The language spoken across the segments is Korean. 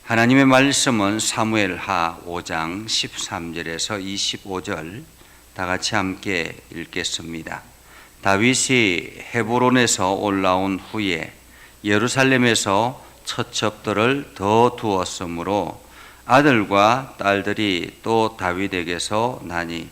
하나님의 말씀은 사무엘하 5장 13절에서 25절 다 같이 함께 읽겠습니다. 다윗이 헤브론에서 올라온 후에 예루살렘에서 처첩들을 더 두었으므로 아들과 딸들이 또 다윗에게서 나니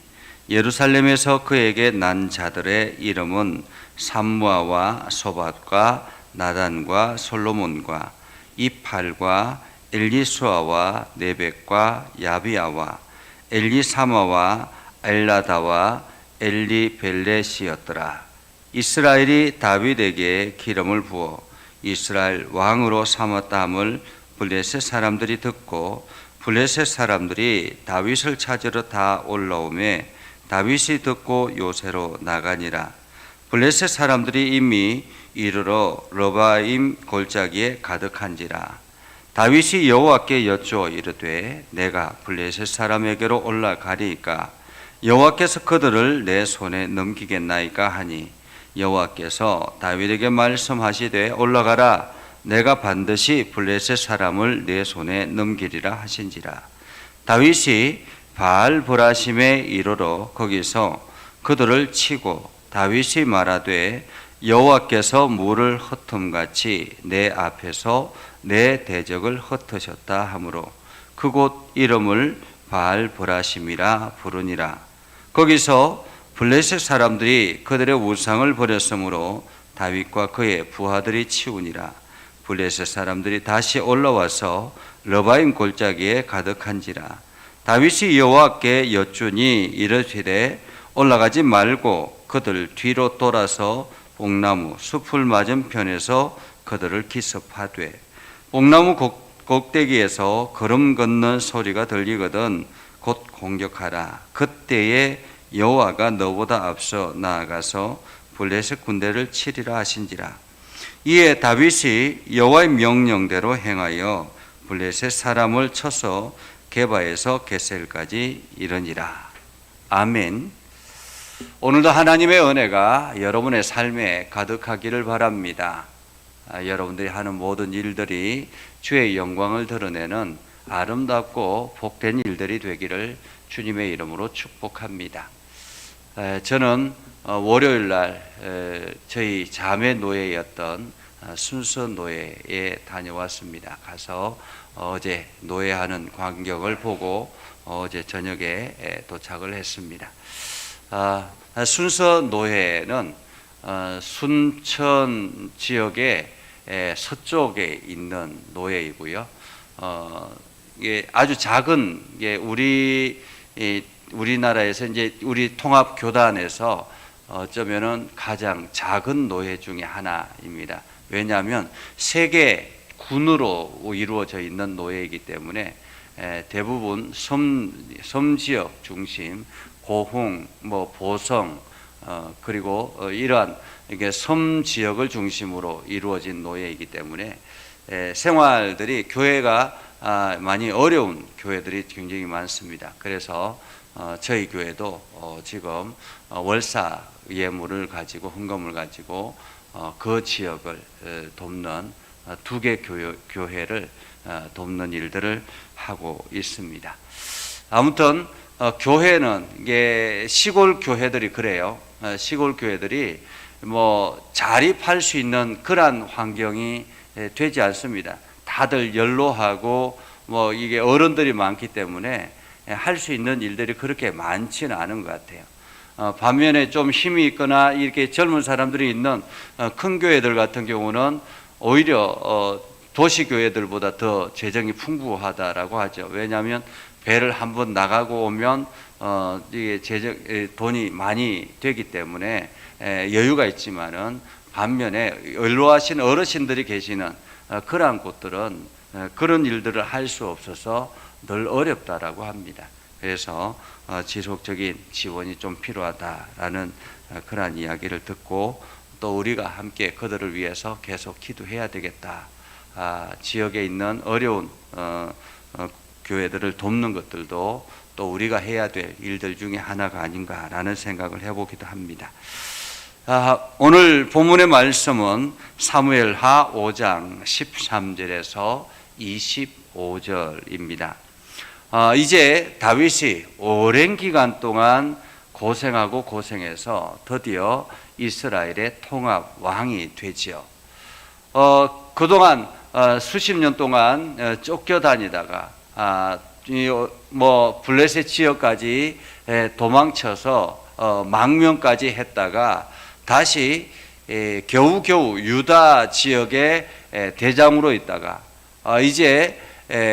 예루살렘에서 그에게 난 자들의 이름은 삼무아와 소밧과 나단과 솔로몬과 이팔과 엘리수아와 네벡과 야비아와 엘리사마와 엘라다와 엘리벨렛이었더라. 이스라엘이 다윗에게 기름을 부어 이스라엘 왕으로 삼았다 함을 블레셋 사람들이 듣고 블레셋 사람들이 다윗을 찾으러 다 올라오매 다윗이 듣고 요새로 나가니라. 블레셋 사람들이 이미 이르러 러바임 골짜기에 가득한지라. 다윗이 여호와께 여쭈어 이르되 내가 블레셋 사람에게로 올라가리이까 여호와께서 그들을 내 손에 넘기겠나이까 하니 여호와께서 다윗에게 말씀하시되 올라가라 내가 반드시 블레셋 사람을 내 손에 넘기리라 하신지라. 다윗이 바알브라심에 이르러 거기서 그들을 치고 다윗이 말하되 여호와께서 물을 흩음같이 내 앞에서 내 대적을 흩으셨다 하므로 그곳 이름을 바알브라심이라 부르니라. 거기서 블레셋 사람들이 그들의 우상을 버렸으므로 다윗과 그의 부하들이 치우니라. 블레셋 사람들이 다시 올라와서 러바임 골짜기에 가득한지라. 다윗이 여호와께 여쭈니 이르시되 올라가지 말고 그들 뒤로 돌아서 뽕나무 숲을 맞은편에서 그들을 기습하되 뽕나무 꼭대기에서 걸음 걷는 소리가 들리거든 곧 공격하라. 그때에 여호와가 너보다 앞서 나아가서 블레셋 군대를 치리라 하신지라. 이에 다윗이 여호와의 명령대로 행하여 블레셋 사람을 쳐서 게바에서 게셀까지 이르니라. 아멘. 오늘도 하나님의 은혜가 여러분의 삶에 가득하기를 바랍니다. 여러분들이 하는 모든 일들이 주의 영광을 드러내는 아름답고 복된 일들이 되기를 주님의 이름으로 축복합니다. 저는 월요일 날 저희 자매 노예였던 순서 노예에 다녀왔습니다. 가서 어제 노예하는 광경을 보고 어제 저녁에 도착을 했습니다. 순서 노예는 순천 지역의 서쪽에 있는 노예이고요. 이게 아주 작은 우리나라에서 이제 우리 통합 교단에서 어쩌면은 가장 작은 노예 중에 하나입니다. 왜냐하면 세계 군으로 이루어져 있는 노예이기 때문에 대부분 섬 지역 중심, 고흥, 보성, 그리고 이러한 이게 섬 지역을 중심으로 이루어진 노예이기 때문에 생활들이 교회가 많이 어려운 교회들이 굉장히 많습니다. 그래서 저희 교회도 지금 월사 예물을 가지고 헌금을 가지고 그 지역을 돕는 두 개 교회를 돕는 일들을 하고 있습니다. 아무튼 교회는 이게 시골 교회들이 그래요. 시골 교회들이 자립할 수 있는 그러한 환경이 되지 않습니다. 다들 연로하고 이게 어른들이 많기 때문에 할 수 있는 일들이 그렇게 많지는 않은 것 같아요. 반면에 좀 힘이 있거나 이렇게 젊은 사람들이 있는 큰 교회들 같은 경우는 오히려 도시 교회들보다 더 재정이 풍부하다라고 하죠. 왜냐하면 배를 한번 나가고 오면 이게 돈이 많이 되기 때문에 여유가 있지만은 반면에 연로하신 어르신들이 계시는 그러한 곳들은 그런 일들을 할 수 없어서 늘 어렵다라고 합니다. 그래서 지속적인 지원이 좀 필요하다라는 그러한 이야기를 듣고 또 우리가 함께 그들을 위해서 계속 기도해야 되겠다. 지역에 있는 어려운 교회들을 돕는 것들도 또 우리가 해야 될 일들 중에 하나가 아닌가라는 생각을 해보기도 합니다. 오늘 본문의 말씀은 사무엘하 5장 13절에서 25절입니다. 이제 다윗이 오랜 기간 동안 고생하고 고생해서 드디어 이스라엘의 통합 왕이 되지요. 그동안 수십 년 동안 쫓겨다니다가 블레셋 지역까지 도망쳐서 망명까지 했다가 다시 겨우겨우 유다 지역의 대장으로 있다가 이제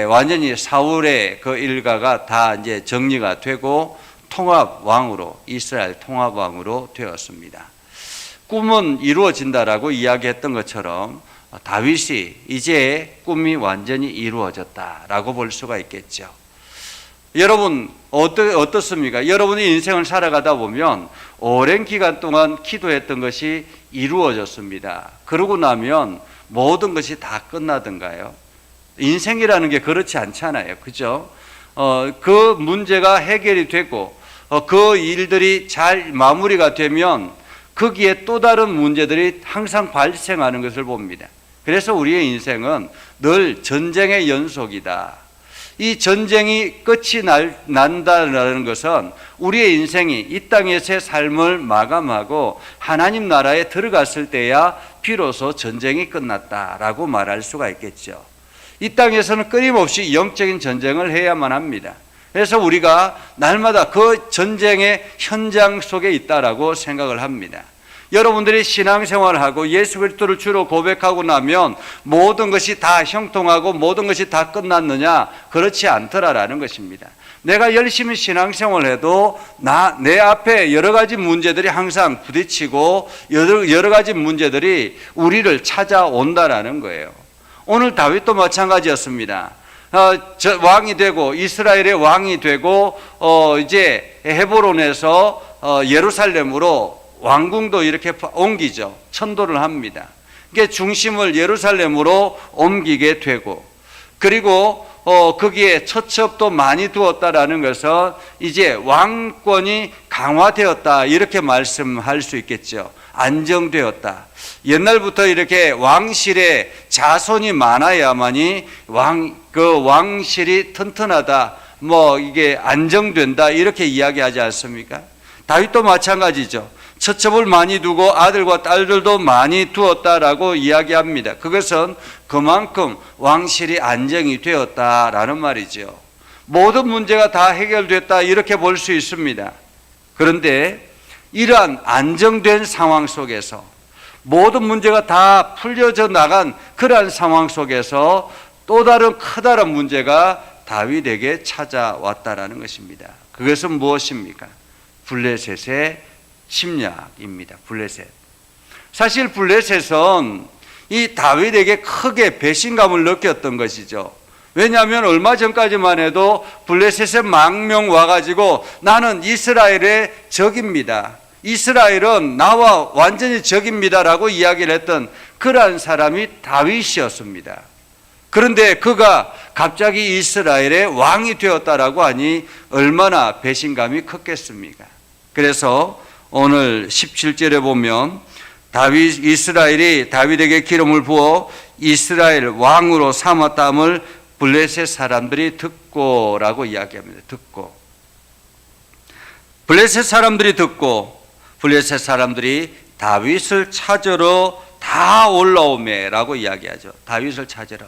완전히 사울의 그 일가가 다 이제 정리가 되고 통합 왕으로, 이스라엘 통합 왕으로 되었습니다. 꿈은 이루어진다라고 이야기했던 것처럼 다윗이 이제 꿈이 완전히 이루어졌다라고 볼 수가 있겠죠. 여러분 어떻습니까? 여러분이 인생을 살아가다 보면 오랜 기간 동안 기도했던 것이 이루어졌습니다. 그러고 나면 모든 것이 다 끝나던가요? 인생이라는 게 그렇지 않잖아요. 그죠? 그 문제가 해결이 되고 그 일들이 잘 마무리가 되면 거기에 또 다른 문제들이 항상 발생하는 것을 봅니다. 그래서 우리의 인생은 늘 전쟁의 연속이다. 이 전쟁이 끝이 난다는 것은 우리의 인생이 이 땅에서의 삶을 마감하고 하나님 나라에 들어갔을 때야 비로소 전쟁이 끝났다라고 말할 수가 있겠죠. 이 땅에서는 끊임없이 영적인 전쟁을 해야만 합니다. 그래서 우리가 날마다 그 전쟁의 현장 속에 있다라고 생각을 합니다. 여러분들이 신앙생활을 하고 예수 그리스도를 주로 고백하고 나면 모든 것이 다 형통하고 모든 것이 다 끝났느냐? 그렇지 않더라라는 것입니다. 내가 열심히 신앙생활을 해도 내 앞에 여러 가지 문제들이 항상 부딪히고 여러 가지 문제들이 우리를 찾아온다라는 거예요. 오늘 다윗도 마찬가지였습니다. 왕이 되고 이스라엘의 왕이 되고 이제 헤브론에서 예루살렘으로 왕궁도 이렇게 옮기죠. 천도를 합니다. 그게 중심을 예루살렘으로 옮기게 되고, 그리고 거기에 처첩도 많이 두었다라는 것은 이제 왕권이 강화되었다 이렇게 말씀할 수 있겠죠. 안정되었다. 옛날부터 이렇게 왕실에 자손이 많아야만이 그 왕실이 튼튼하다, 이게 안정된다 이렇게 이야기하지 않습니까? 다윗도 마찬가지죠. 처첩을 많이 두고 아들과 딸들도 많이 두었다라고 이야기합니다. 그것은 그만큼 왕실이 안정이 되었다라는 말이죠. 모든 문제가 다 해결됐다 이렇게 볼 수 있습니다. 그런데 이러한 안정된 상황 속에서 모든 문제가 다 풀려져 나간 그러한 상황 속에서 또 다른 커다란 문제가 다윗에게 찾아왔다라는 것입니다. 그것은 무엇입니까? 블레셋의 침략입니다. 블레셋. 사실 블레셋은 이 다윗에게 크게 배신감을 느꼈던 것이죠. 왜냐하면 얼마 전까지만 해도 블레셋의 망명 와가지고 나는 이스라엘의 적입니다. 이스라엘은 나와 완전히 적입니다라고 이야기를 했던 그러한 사람이 다윗이었습니다. 그런데 그가 갑자기 이스라엘의 왕이 되었다라고 하니 얼마나 배신감이 컸겠습니까? 그래서 오늘 17절에 보면 이스라엘이 다윗에게 기름을 부어 이스라엘 왕으로 삼았다함을 블레셋 사람들이 듣고라고 이야기합니다. 듣고. 블레셋 사람들이 다윗을 찾으러 다 올라오매라고 이야기하죠. 다윗을 찾으러.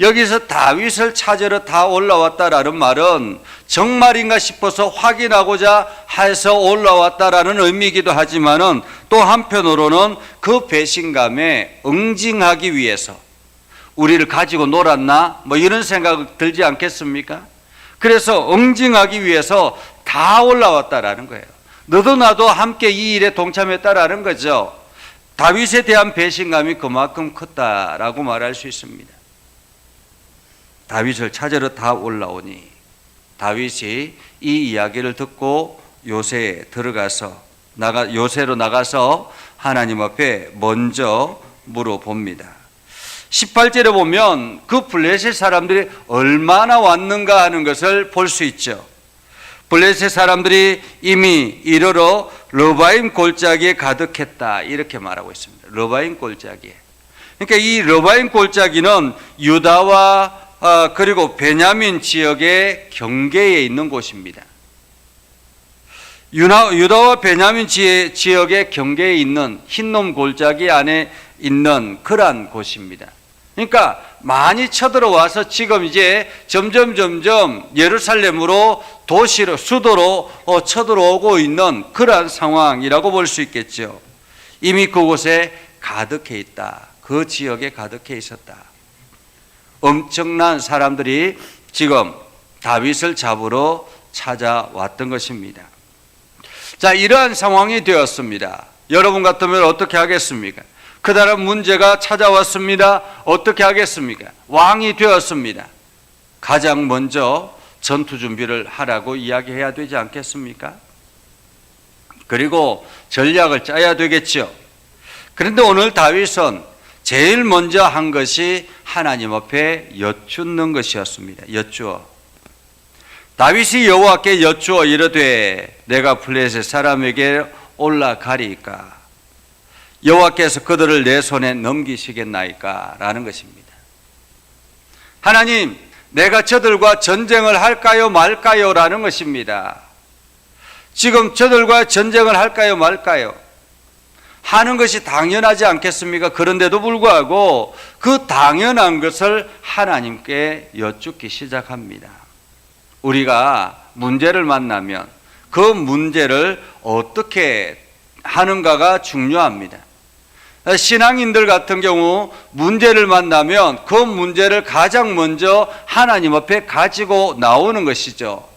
여기서 다윗을 찾으러 다 올라왔다라는 말은 정말인가 싶어서 확인하고자 해서 올라왔다라는 의미이기도 하지만은 또 한편으로는 그 배신감에 응징하기 위해서 우리를 가지고 놀았나? 이런 생각 들지 않겠습니까? 그래서 응징하기 위해서 다 올라왔다라는 거예요. 너도 나도 함께 이 일에 동참했다라는 거죠. 다윗에 대한 배신감이 그만큼 컸다라고 말할 수 있습니다. 다윗을 찾으러 다 올라오니 다윗이 이 이야기를 듣고 요새로 나가서 하나님 앞에 먼저 물어봅니다. 18절에 보면 그 블레셋 사람들이 얼마나 왔는가 하는 것을 볼 수 있죠. 블레셋 사람들이 이미 이르러 러바임 골짜기에 가득했다 이렇게 말하고 있습니다. 러바임 골짜기에. 그러니까 이 러바임 골짜기는 유다와 그리고 베냐민 지역의 경계에 있는 곳입니다. 유다와 베냐민 지역의 경계에 있는 흰놈 골짜기 안에 있는 그러한 곳입니다. 그러니까 많이 쳐들어와서 지금 이제 점점 예루살렘으로 도시로 수도로 쳐들어오고 있는 그러한 상황이라고 볼 수 있겠죠. 이미 그곳에 가득해 있다. 그 지역에 가득해 있었다. 엄청난 사람들이 지금 다윗을 잡으러 찾아왔던 것입니다. 자, 이러한 상황이 되었습니다. 여러분 같으면 어떻게 하겠습니까? 그다음 문제가 찾아왔습니다. 어떻게 하겠습니까? 왕이 되었습니다. 가장 먼저 전투 준비를 하라고 이야기해야 되지 않겠습니까? 그리고 전략을 짜야 되겠죠. 그런데 오늘 다윗은 제일 먼저 한 것이 하나님 앞에 여쭙는 것이었습니다. 여쭈어. 다윗이 여호와께 여쭈어 이르되 내가 블레셋 사람에게 올라가리이까 여호와께서 그들을 내 손에 넘기시겠나이까 라는 것입니다. 하나님, 내가 저들과 전쟁을 할까요 말까요 라는 것입니다. 지금 저들과 전쟁을 할까요 말까요? 하는 것이 당연하지 않겠습니까? 그런데도 불구하고 그 당연한 것을 하나님께 여쭙기 시작합니다. 우리가 문제를 만나면 그 문제를 어떻게 하는가가 중요합니다. 신앙인들 같은 경우 문제를 만나면 그 문제를 가장 먼저 하나님 앞에 가지고 나오는 것이죠.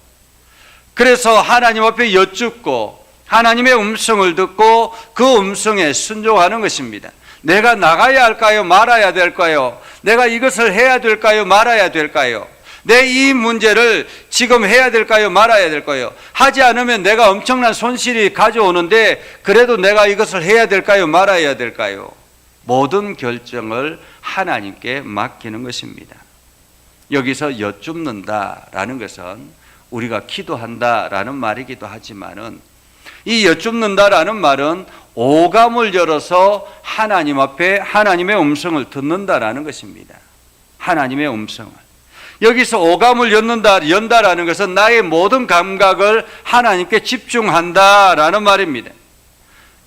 그래서 하나님 앞에 여쭙고 하나님의 음성을 듣고 그 음성에 순종하는 것입니다. 내가 나가야 할까요? 말아야 될까요? 내가 이것을 해야 될까요? 말아야 될까요? 내 이 문제를 지금 해야 될까요? 말아야 될까요? 하지 않으면 내가 엄청난 손실이 가져오는데 그래도 내가 이것을 해야 될까요? 말아야 될까요? 모든 결정을 하나님께 맡기는 것입니다. 여기서 여쭙는다라는 것은 우리가 기도한다라는 말이기도 하지만은 이 여쭙는다라는 말은 오감을 열어서 하나님 앞에 하나님의 음성을 듣는다라는 것입니다. 하나님의 음성을. 여기서 오감을 연다라는 것은 나의 모든 감각을 하나님께 집중한다라는 말입니다.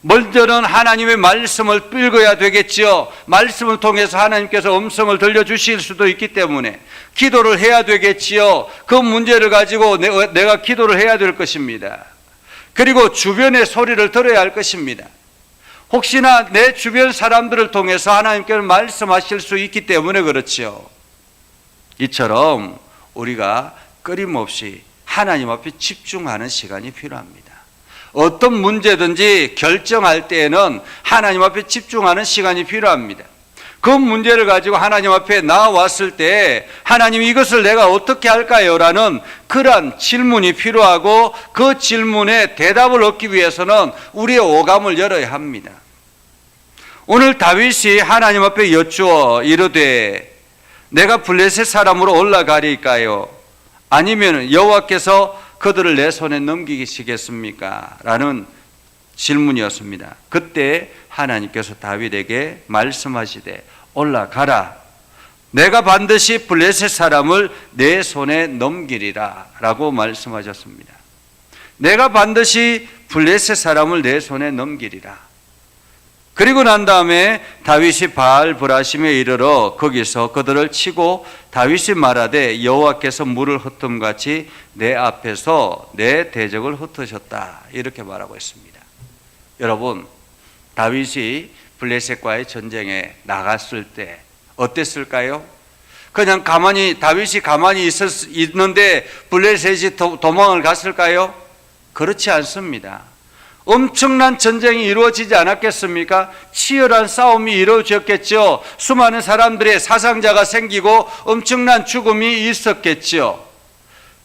먼저는 하나님의 말씀을 읽어야 되겠지요. 말씀을 통해서 하나님께서 음성을 들려주실 수도 있기 때문에 기도를 해야 되겠지요. 그 문제를 가지고 내가 기도를 해야 될 것입니다. 그리고 주변의 소리를 들어야 할 것입니다. 혹시나 내 주변 사람들을 통해서 하나님께서 말씀하실 수 있기 때문에 그렇지요. 이처럼 우리가 끊임없이 하나님 앞에 집중하는 시간이 필요합니다. 어떤 문제든지 결정할 때에는 하나님 앞에 집중하는 시간이 필요합니다. 그 문제를 가지고 하나님 앞에 나왔을 때 하나님 이것을 내가 어떻게 할까요? 라는 그러한 질문이 필요하고 그 질문에 대답을 얻기 위해서는 우리의 오감을 열어야 합니다. 오늘 다윗이 하나님 앞에 여쭈어 이르되 내가 블레셋 사람으로 올라가리까요? 아니면 여호와께서 그들을 내 손에 넘기시겠습니까? 라는 질문이었습니다. 그때 하나님께서 다윗에게 말씀하시되 올라가라. 내가 반드시 블레셋 사람을 내 손에 넘기리라 라고 말씀하셨습니다. 내가 반드시 블레셋 사람을 내 손에 넘기리라. 그리고 난 다음에 다윗이 바알브라심에 이르러 거기서 그들을 치고 다윗이 말하되 여호와께서 물을 흩음같이 내 앞에서 내 대적을 흩으셨다 이렇게 말하고 있습니다. 여러분, 다윗이 블레셋과의 전쟁에 나갔을 때 어땠을까요? 그냥 다윗이 가만히 있는데 블레셋이 도망을 갔을까요? 그렇지 않습니다. 엄청난 전쟁이 이루어지지 않았겠습니까? 치열한 싸움이 이루어졌겠죠. 수많은 사람들의 사상자가 생기고 엄청난 죽음이 있었겠죠.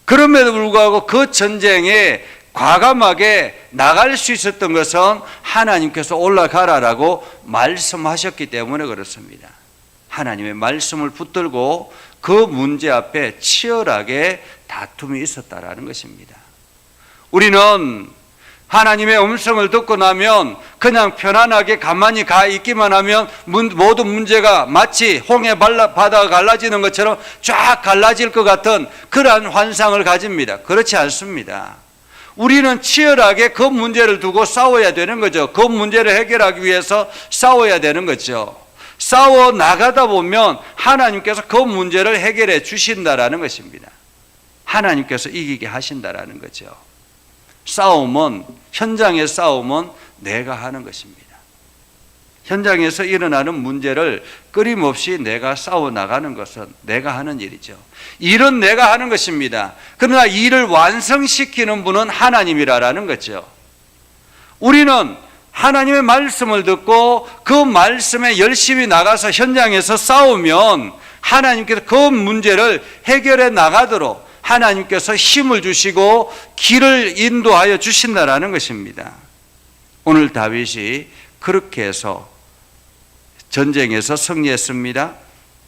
그럼에도 불구하고 그 전쟁에 과감하게 나갈 수 있었던 것은 하나님께서 올라가라라고 말씀하셨기 때문에 그렇습니다. 하나님의 말씀을 붙들고 그 문제 앞에 치열하게 다툼이 있었다라는 것입니다. 우리는 하나님의 음성을 듣고 나면 그냥 편안하게 가만히 가 있기만 하면 모든 문제가 마치 홍해 바다가 갈라지는 것처럼 쫙 갈라질 것 같은 그러한 환상을 가집니다. 그렇지 않습니다. 우리는 치열하게 그 문제를 두고 싸워야 되는 거죠. 그 문제를 해결하기 위해서 싸워야 되는 거죠. 싸워 나가다 보면 하나님께서 그 문제를 해결해 주신다라는 것입니다. 하나님께서 이기게 하신다라는 거죠. 싸움은, 현장의 싸움은 내가 하는 것입니다. 현장에서 일어나는 문제를 끊임없이 내가 싸워 나가는 것은 내가 하는 일이죠. 일은 내가 하는 것입니다. 그러나 일을 완성시키는 분은 하나님이라는 거죠. 우리는 하나님의 말씀을 듣고 그 말씀에 열심히 나가서 현장에서 싸우면 하나님께서 그 문제를 해결해 나가도록 하나님께서 힘을 주시고 길을 인도하여 주신다라는 것입니다. 오늘 다윗이 그렇게 해서 전쟁에서 승리했습니다.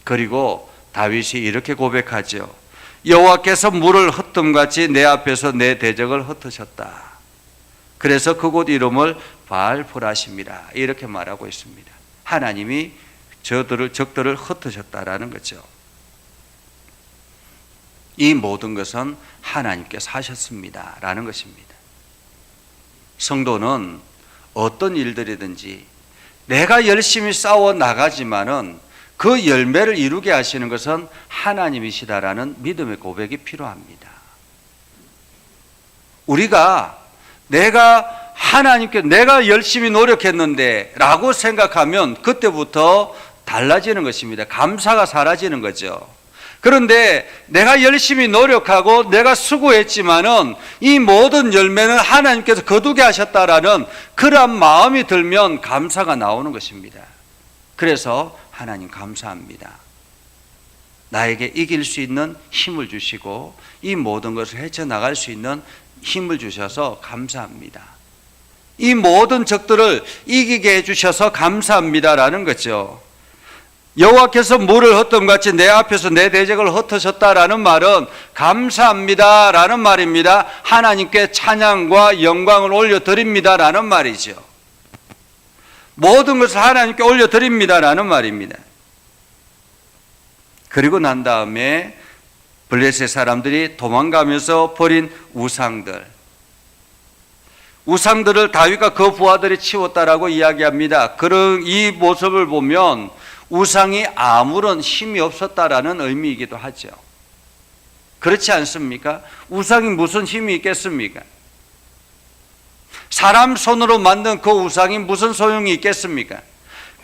그리고 다윗이 이렇게 고백하죠. 여호와께서 물을 흩음같이 내 앞에서 내 대적을 흩으셨다. 그래서 그곳 이름을 바알포라십니다. 이렇게 말하고 있습니다. 하나님이 적들을 흩으셨다라는 거죠. 이 모든 것은 하나님께서 하셨습니다 라는 것입니다. 성도는 어떤 일들이든지 내가 열심히 싸워 나가지만은 그 열매를 이루게 하시는 것은 하나님이시다라는 믿음의 고백이 필요합니다. 우리가 내가 열심히 노력했는데 라고 생각하면 그때부터 달라지는 것입니다. 감사가 사라지는 거죠. 그런데 내가 열심히 노력하고 내가 수고했지만은 이 모든 열매는 하나님께서 거두게 하셨다라는 그러한 마음이 들면 감사가 나오는 것입니다. 그래서 하나님 감사합니다. 나에게 이길 수 있는 힘을 주시고 이 모든 것을 헤쳐나갈 수 있는 힘을 주셔서 감사합니다. 이 모든 적들을 이기게 해주셔서 감사합니다라는 거죠. 여호와께서 물을 흩음같이 내 앞에서 내 대적을 흩으셨다라는 말은 감사합니다라는 말입니다. 하나님께 찬양과 영광을 올려드립니다라는 말이죠. 모든 것을 하나님께 올려드립니다라는 말입니다. 그리고 난 다음에 블레셋 사람들이 도망가면서 버린 우상들을 다윗과 그 부하들이 치웠다라고 이야기합니다. 그런 이 모습을 보면 우상이 아무런 힘이 없었다라는 의미이기도 하죠. 그렇지 않습니까? 우상이 무슨 힘이 있겠습니까? 사람 손으로 만든 그 우상이 무슨 소용이 있겠습니까?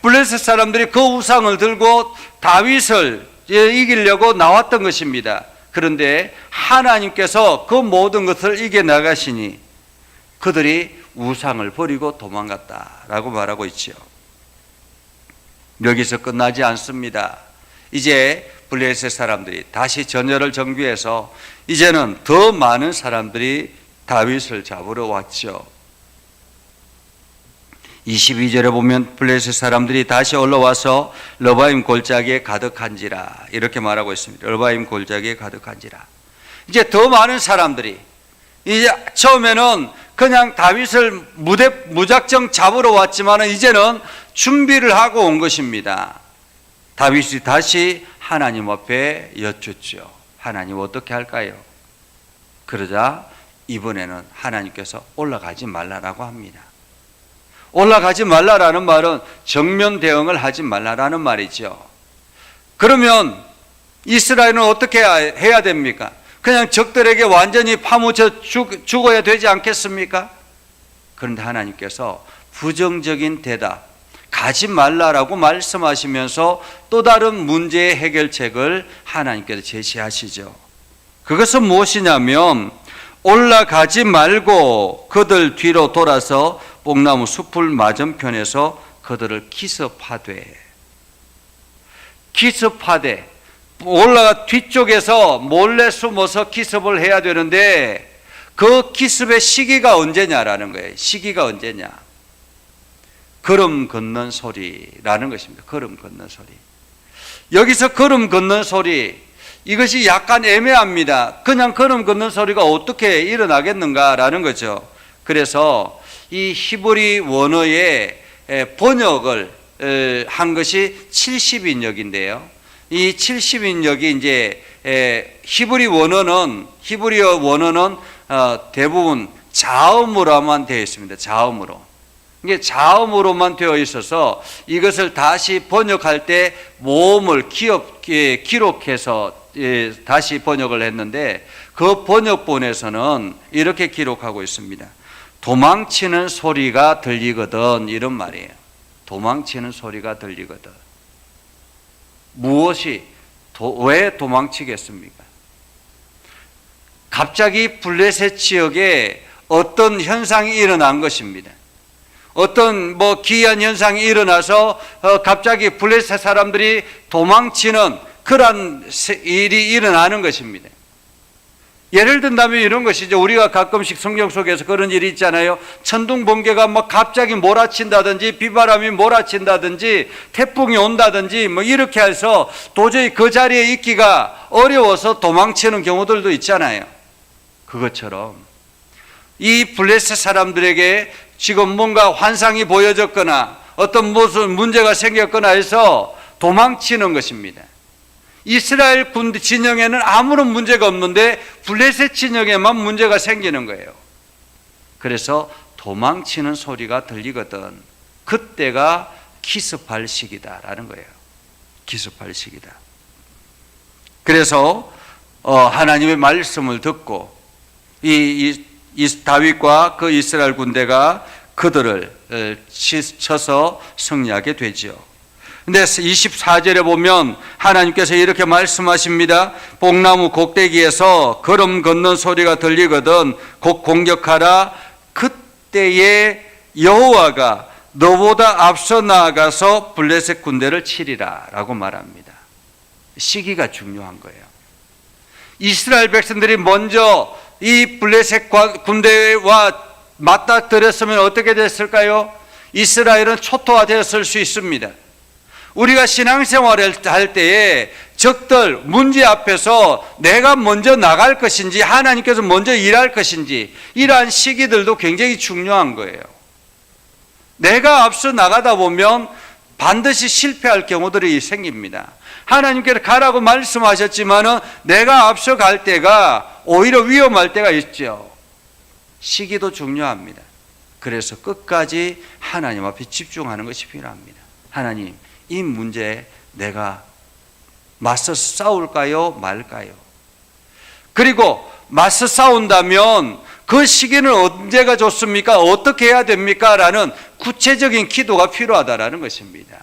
블레셋 사람들이 그 우상을 들고 다윗을 이기려고 나왔던 것입니다. 그런데 하나님께서 그 모든 것을 이겨나가시니 그들이 우상을 버리고 도망갔다라고 말하고 있죠. 여기서 끝나지 않습니다. 이제 블레셋 사람들이 다시 전열을 정비해서 이제는 더 많은 사람들이 다윗을 잡으러 왔죠. 22절에 보면 블레셋 사람들이 다시 올라와서 러바임 골짜기에 가득한지라 이렇게 말하고 있습니다. 러바임 골짜기에 가득한지라. 이제 더 많은 사람들이 이제 처음에는 그냥 다윗을 무작정 잡으러 왔지만 이제는 준비를 하고 온 것입니다. 다윗이 다시 하나님 앞에 여쭙죠. 하나님 어떻게 할까요? 그러자 이번에는 하나님께서 올라가지 말라라고 합니다. 올라가지 말라라는 말은 정면 대응을 하지 말라라는 말이죠. 그러면 이스라엘은 어떻게 해야 됩니까? 그냥 적들에게 완전히 파묻혀 죽어야 되지 않겠습니까? 그런데 하나님께서 부정적인 대답, 가지 말라라고 말씀하시면서 또 다른 문제의 해결책을 하나님께서 제시하시죠. 그것은 무엇이냐면 올라가지 말고 그들 뒤로 돌아서 뽕나무 숲을 맞은편에서 그들을 기습하되 올라가 뒤쪽에서 몰래 숨어서 기습을 해야 되는데 그 기습의 시기가 언제냐라는 거예요. 시기가 언제냐? 걸음 걷는 소리라는 것입니다. 걸음 걷는 소리. 여기서 걸음 걷는 소리, 이것이 약간 애매합니다. 그냥 걸음 걷는 소리가 어떻게 일어나겠는가라는 거죠. 그래서 이 히브리 원어의 번역을 한 것이 70인역인데요. 이 70인역이 이제 히브리어 원어는 대부분 자음으로만 되어 있습니다. 자음으로. 이게 자음으로만 되어 있어서 이것을 다시 번역할 때 모음을 기록해서 다시 번역을 했는데 그 번역본에서는 이렇게 기록하고 있습니다. 도망치는 소리가 들리거든, 이런 말이에요. 도망치는 소리가 들리거든. 왜 도망치겠습니까? 갑자기 블레셋 지역에 어떤 현상이 일어난 것입니다. 어떤 기이한 현상이 일어나서 갑자기 블레셋 사람들이 도망치는 그런 일이 일어나는 것입니다. 예를 든다면 이런 것이죠. 우리가 가끔씩 성경 속에서 그런 일이 있잖아요. 천둥 번개가 갑자기 몰아친다든지 비바람이 몰아친다든지 태풍이 온다든지 이렇게 해서 도저히 그 자리에 있기가 어려워서 도망치는 경우들도 있잖아요. 그것처럼 이 블레셋 사람들에게 지금 뭔가 환상이 보여졌거나 어떤 무슨 문제가 생겼거나 해서 도망치는 것입니다. 이스라엘 군 진영에는 아무런 문제가 없는데 블레셋 진영에만 문제가 생기는 거예요. 그래서 도망치는 소리가 들리거든. 그때가 기습할 시기다라는 거예요. 기습할 시기다. 그래서 하나님의 말씀을 듣고 이 다윗과 그 이스라엘 군대가 그들을 쳐서 승리하게 되지요. 근데 24절에 보면 하나님께서 이렇게 말씀하십니다. 뽕나무 꼭대기에서 걸음 걷는 소리가 들리거든 곧 공격하라. 그때에 여호와가 너보다 앞서 나아가서 블레셋 군대를 치리라 라고 말합니다. 시기가 중요한 거예요. 이스라엘 백성들이 먼저 이 블레셋 군대와 맞닥뜨렸으면 어떻게 됐을까요? 이스라엘은 초토화되었을 수 있습니다. 우리가 신앙생활을 할 때에 적들 문제 앞에서 내가 먼저 나갈 것인지 하나님께서 먼저 일할 것인지 이러한 시기들도 굉장히 중요한 거예요. 내가 앞서 나가다 보면 반드시 실패할 경우들이 생깁니다. 하나님께서 가라고 말씀하셨지만은 내가 앞서 갈 때가 오히려 위험할 때가 있죠. 시기도 중요합니다. 그래서 끝까지 하나님 앞에 집중하는 것이 필요합니다. 하나님, 이 문제에 내가 맞서 싸울까요? 말까요? 그리고 맞서 싸운다면 그 시기는 언제가 좋습니까? 어떻게 해야 됩니까? 라는 구체적인 기도가 필요하다라는 것입니다.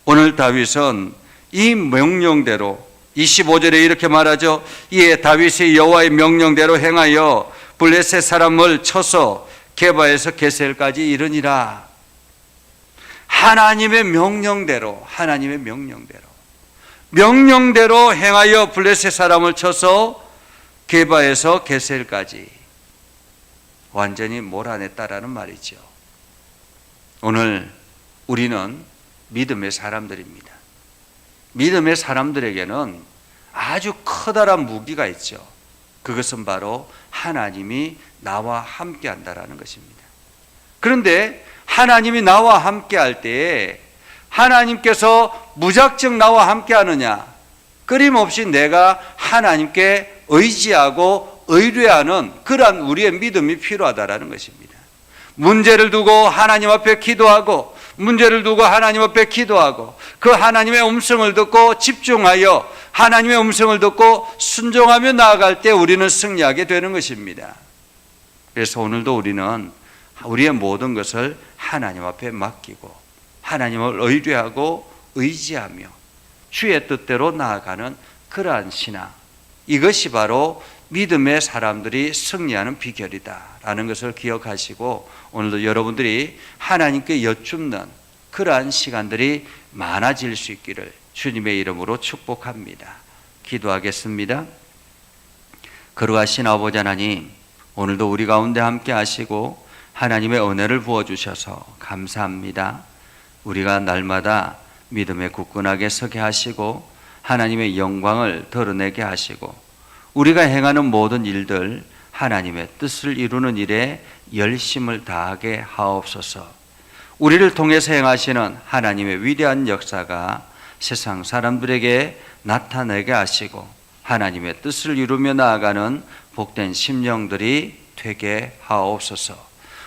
오늘 다윗은 이 명령대로 25절에 이렇게 말하죠. 이에 다윗이 여호와의 명령대로 행하여 블레셋 사람을 쳐서 게바에서 게셀까지 이르니라. 하나님의 명령대로 명령대로 행하여 블레셋 사람을 쳐서 게바에서 게셀까지 완전히 몰아냈다라는 말이죠. 오늘 우리는 믿음의 사람들입니다. 믿음의 사람들에게는 아주 커다란 무기가 있죠. 그것은 바로 하나님이 나와 함께 한다라는 것입니다. 그런데 하나님이 나와 함께 할 때에 하나님께서 무작정 나와 함께 하느냐? 끊임없이 내가 하나님께 의지하고 의뢰하는 그러한 우리의 믿음이 필요하다라는 것입니다. 문제를 두고 하나님 앞에 기도하고 문제를 두고 하나님 앞에 기도하고 그 하나님의 음성을 듣고 집중하여 하나님의 음성을 듣고 순종하며 나아갈 때 우리는 승리하게 되는 것입니다. 그래서 오늘도 우리는 우리의 모든 것을 하나님 앞에 맡기고 하나님을 의뢰하고 의지하며 주의 뜻대로 나아가는 그러한 신앙, 이것이 바로 믿음의 사람들이 승리하는 비결이다라는 것을 기억하시고 오늘도 여러분들이 하나님께 여쭙는 그러한 시간들이 많아질 수 있기를 주님의 이름으로 축복합니다. 기도하겠습니다. 거룩하신 아버지 하나님, 오늘도 우리 가운데 함께 하시고 하나님의 은혜를 부어주셔서 감사합니다. 우리가 날마다 믿음에 굳건하게 서게 하시고 하나님의 영광을 드러내게 하시고 우리가 행하는 모든 일들 하나님의 뜻을 이루는 일에 열심을 다하게 하옵소서. 우리를 통해서 행하시는 하나님의 위대한 역사가 세상 사람들에게 나타나게 하시고 하나님의 뜻을 이루며 나아가는 복된 심령들이 되게 하옵소서.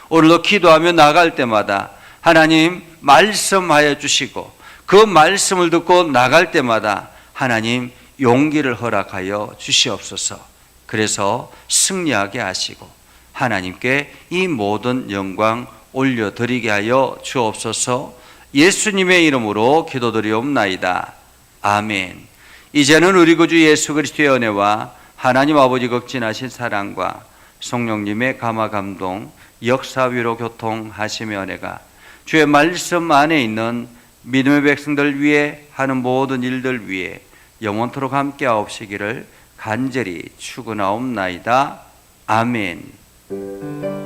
오늘도 기도하며 나갈 때마다 하나님 말씀하여 주시고 그 말씀을 듣고 나갈 때마다 하나님 용기를 허락하여 주시옵소서. 그래서 승리하게 하시고 하나님께 이 모든 영광 올려드리게 하여 주옵소서. 예수님의 이름으로 기도드리옵나이다. 아멘. 이제는 우리 구주 예수 그리스도의 은혜와 하나님 아버지 극진하신 사랑과 성령님의 감화 감동 역사 위로 교통하시며 은혜가 주의 말씀 안에 있는 믿음의 백성들 위해 하는 모든 일들 위해 영원토록 함께 하옵시기를 간절히 축원하옵나이다. 아멘.